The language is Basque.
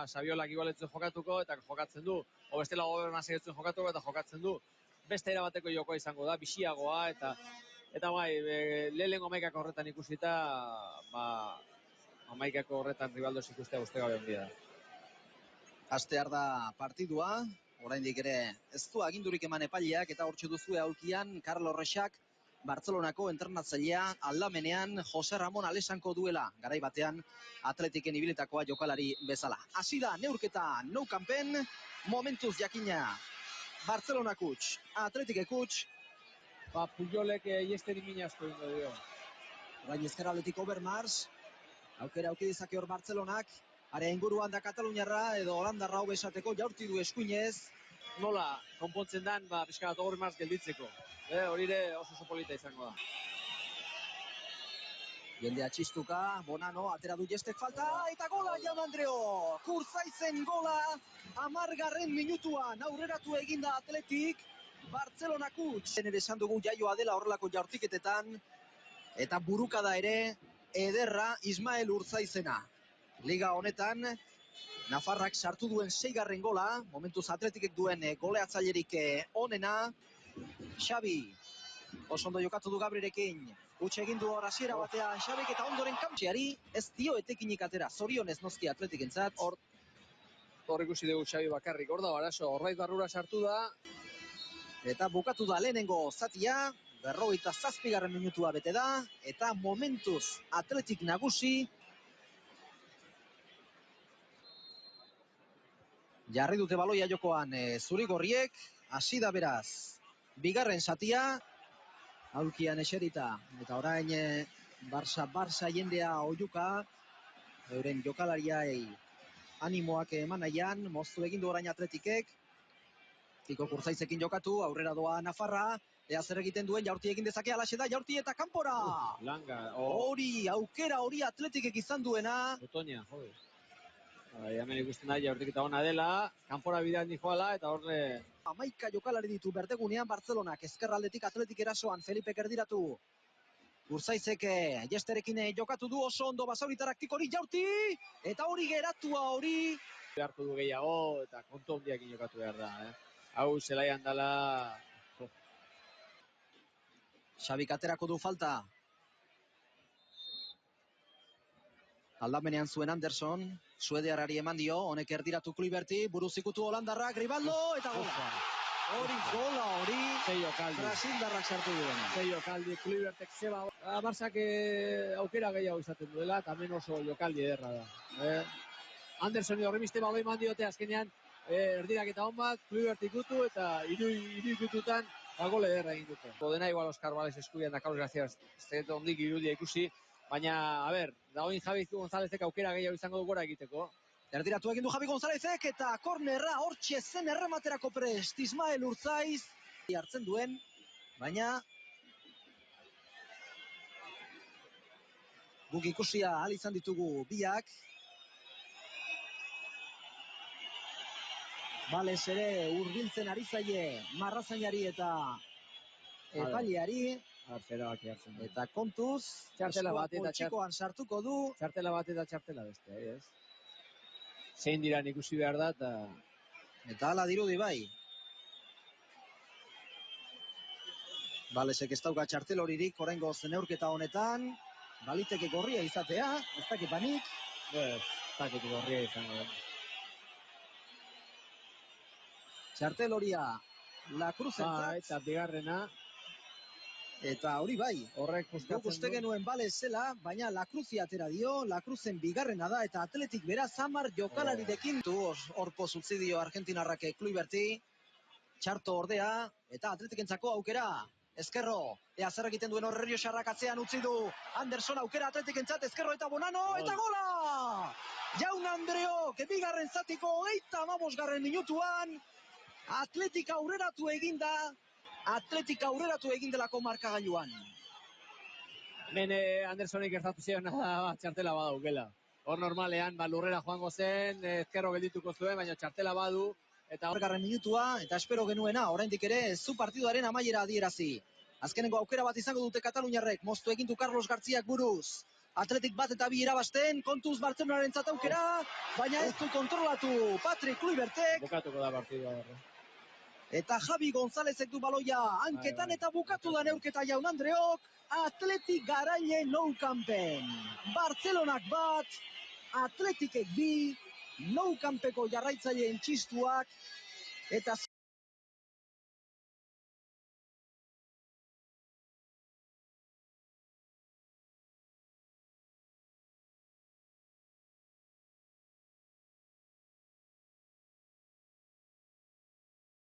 Sabiolak igualetzen jokatuko, eta jokatzen du, o bestela goberna segitzen jokatuko, eta jokatzen du. Beste erabateko jokoa izango da, bisiagoa, eta bai, lehenengo hamaikako horretan ikusita, hamaikako horretan Ribaldos ikustea uste gabe ondia da. Hastear da partidua, oraindik ere ez du agindurik eman epaileak, eta hortxe duzue aulkian Carlos Rexak, Bartzelonako entrenatzailea, aldamenean Jose Ramon Alesanko duela, garai batean Atletiken ibilitakoa jokalari bezala. Hasi da neurketa Nou Campen, momentuz jakina Bartzelona kuts, Atletik kuts. Pujolek iesteri mina asko ingo dio. Orain ezkerraldetik Overmars, aukera auki dezake hor Bartzelonak, are inguruan da Kataluniarra edo Holandarra hobe esateko jaurti du eskuinez. Nola konpontzen dan, pixka bat Overmars gelditzeko. Hori ere oso polita izango da. Jendea txistuka, Bonano, atera du Jestek falta, eta gola Jaun Andreo! Kurzaizen gola, 10. minutuan, aurreratu eginda Atletik, Bartzelona kuts. Ere esan dugu jaioa dela horrelako jaurtiketetan, eta burukada ere, ederra Ismael Urtzaizena. Liga honetan, Nafarrak sartu duen 6. gola, momentuz Atletikek duen goleatzailerik onena, Xabi. Oso ondo jokatu du Gabrirekin, utxe egin du hor hasiera batean Xabik, eta ondoren kamtxeari ez dio etekinik atera, zorionez noski Atletikentzat. Hor ikusi dugu Xabi bakarrik, hor da Baraso, horbait barrura sartu da. Eta bukatu da lehenengo zatia, 57. minutua bete da, eta momentuz Atletik nagusi. Jarri dute baloia jokoan zuri-gorriek, hasi da beraz, bigarren zatia, aulkian eserita, eta orain Barça jendea oiuka, euren jokalariai animoak eman nahian, moztu egin du orain Atletikek, Tiko Kurtzaizekin jokatu, aurrera doa Nafarra, ea zer egiten duen, jaurti egin dezake, alaxe da, jaurti eta kanpora! Hori, aukera hori Atletikek izan duena. Otoña, jode. Hemen ikusten da, jaurtiketa ona dela, kanpora bidean dijoala, eta horre... 11 jokalari ditu berdegunean Bartzelonak, ezkerraldetik Atletik erasoan, Felipe erdiratu. Kurtzaizek Jesterekin jokatu du oso ondo basauritarrak Tikori jaurti, eta hori geratua hori. Beharko du gehiago, eta kontu hondiakin jokatu behar da. Hau zelaian dela... Xabik aterako du falta. Aldamenean zuen Anderson, suediarrari eman dio, honek erdiratu Kluiberti, buruz ikutu Holandarrak, Ribaldo, eta gola. Hori gola hori, Brasildarrak sartu duen. Zei jokaldi, Kluibertek zeba. Barsak aukera gehiago izaten duela, eta hemen oso jokaldi ederra da. Andersoni horremiste baloi eman diote azkenean, erdirak eta hon bat, Kluibert ikutu, eta hiru ikututan, gole ederra egin dute. Dena igual Oskar Bales eskubian da Carlos García, ez ondik irudia ikusi, baina, dagoin Javi Gonzálezek aukera gehiago izango du gora egiteko. Erdiratu egin du Javi Gonzálezek, eta kornerra hortxe zen errematerako prest, Ismael Urtzaiz hartzen duen, baina guk ikusia ahal izan ditugu biak. Bales ere hurbiltzen ari zaie Marrazainari eta epaileari. Eta kontuz, txartela bat eta txikoan sartuko du. Txartela bat eta txartela beste, ez? Zein diran ikusi behar da, eta hala dirudi bai. Balesek ez dauka txartel horirik, oraingo neurketa honetan. Baliteke gorria izatea, ez dakit banik. Ez dakit gorria izango. Txartel horia La Cruzentzat. Eta bigarrena. Eta hori bai, horrek guk uste genuen Bales zela, baina La Cruzi atera dio, La Cruzen bigarrena da, eta Atletik beraz 10 jokalarirekin du horpo subsidio argentinarrak Kluiberti, txarto ordea, eta Atletikentzako aukera, Ezkerro, ea zer egiten duen Horrerio Xarrakatzean utzi du, Anderson aukera Atletikentzat, Ezkerro eta Bonano, eta gola! Jaun Andreok, bigarren zatiko 35. minutuan, Atletik aurreratu eginda, Atletik aurreratu egin delako markagailuan. Hemen Andersonek gertatu zion txartela badaukela. Hor normalean lurrera joango zen, Ezkerro geldituko zuen, baina txartela badu. Eta 10. minutua, eta espero genuena, oraindik ere, zu partiduaren amaiera adierazi. Azkenengo aukera bat izango dute Kataluniarrek, moztu egin du Carlos Garziak buruz. Atletik bat eta bi irabasten, kontuz Bartzelonarentzat aukera, baina ez du kontrolatu Patrick Kluivertek. Bukatuko da partidua. Eta Javi Gonzálezek du baloia hanketan eta bukatu da neurketa Jaun Andreok. Atletik Garaile Nou Campen. Bartzelonak bat, Atletikek bi, Nou Campeko jarraitzaileen txistuak. Eta